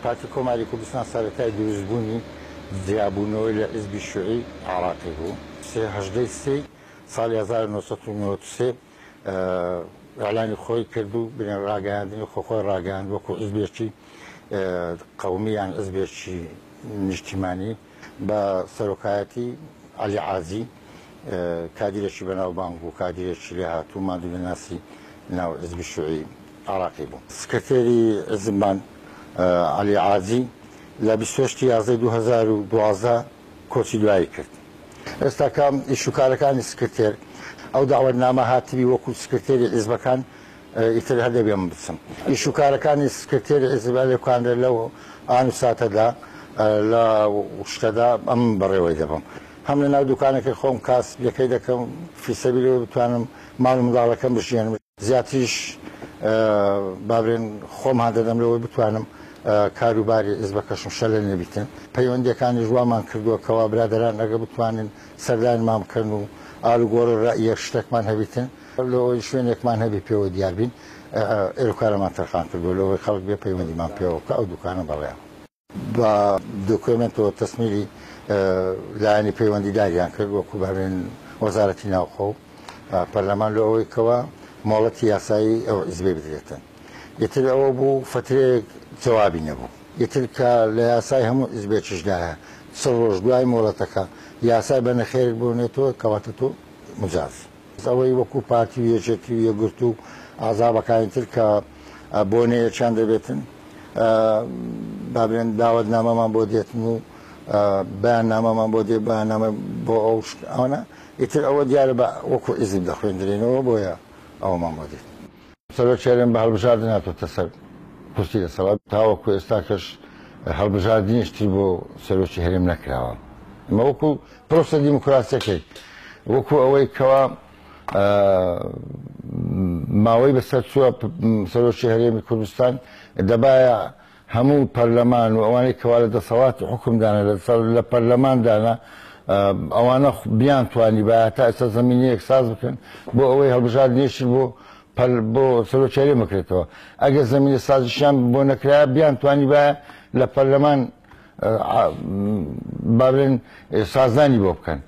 پارتی کۆماری کوردستان سەرەتای دروستبوونی جیابوونەوەی لە حیزبی شیوعی عێراقی بوو. 3 ساڵی 1993 ئەعلانی خۆی کردو بنێن ڕاگەیاندنی خۆی ڕاگەیاند وەکو حیزبێکی قەومی یان حیزبێکی نیشتیمانی بە سەرۆکایەتی عەلی عازی کادیرێکی بەناوبانگ بوو، کادیرێکی لێ هاتوو مادوو لەناسی ناو حیزبی شیوعی عێراقی بوو. سکرتێری حیزبمان عەلی عازی لە 28/11/2012 کۆچی دوایی کرد. ئێستا کە ئیشوکارەکانی سکرتێر ئەو داوەتنامە هاتبی وەکو سکرتێری حیزبەکان ئیتر هەردەبێ من بچم. ئیشوکارەکانی سکرتێری حیزب لێکاندرا لەو ئان و ساتەدا لە شتەدا ئەم بەڕێوەی دەبم. هەم لە ناو دوکانێکی خۆم کاس یەکەی دەکەم فیسەبیلەوە بتوانم ماڵ و منداڵەکەم بژێنم. زیاتریش بابرێن خۆم هەندەدەم لەوەی بتوانم کاروباری حیزبەکەشم شەلە نەبیتن. پەیوەندیەکانی ژوامان کردووە کەوا برادەران ئەگە بتوانن سەردانمان بکەن و ئالوگۆڕ ڕائیە شتێکمان هەبیتن لەوەی شوێنێکمان هەبی پێوە دیاربین ئێرۆکارەمان تەرخان کردو لەوەی خەڵک بێ پەیوەندیمان پێوە کە ئەو دوکانە بەڵێ بە دۆکومنتەوە تەسمیری لایەنی پەیوەندیداریان کرد وەکو بەڕێن وەزارەتی ناوخۆ و پەرلەمان لەوەی کەوە مۆڵەتی یاسایی ئەو حیزبێ بدرێتن. یەتر ئەوە بوو فترەیەک جوابی نەبوو. یەتر کە لە یاسای هەموو حیزبێکیشدایە 100 ڕۆژ دوای مۆڵەتەکە یاسای بە نەخێر بوونێتەوە کەواتە تۆ مجاز. ئەوەی وەکو پارتی و یەکێتی و یەکگرت و ئازابەکانی تر کە بۆنەیەکیان دەبێتن بابرێن داوەتنامەمان بۆ دێتن و بەیاننامەمان بۆ دێ بەیاننامە بۆ ئەو ئەوە ئیتر ئەوە دیارە بە وەکو حیزب دەخوێندرێنەوە بۆیە ئەوەمان بۆ دێت. سەرۆکێرم بە هەڵبژاردن هاتووەتە سەر کورسی دەسەڵات تاوەکو ئێستا کەش هەڵبژاردنیشتی بۆ سەرۆکی هەرێم نەکراوە. ئەمە وەکو پرۆسە دیموکراسیەکەی وەکو ئەوەی کەوا ماوەی بەسەر چووە سەرۆکی هەرێمی کوردستان دەبایە هەموو پەرلەمان و ئەوانەی کەوا لە دەسەڵاتی حکومدانە لە پەرلەماندانە ئەوانە بیان توانی بە تا ئێستا زەمینەیەک ساز بکەن بۆ ئەوەی هەڵبژاردنیشی بۆ سەرۆکی هەرێم بکرێتەوە. ئەگەر زەمینە سازیشیان بۆ نەکرا بیان توانی بە لە پەرلەمان بابرێن سازانی بۆ بکەن.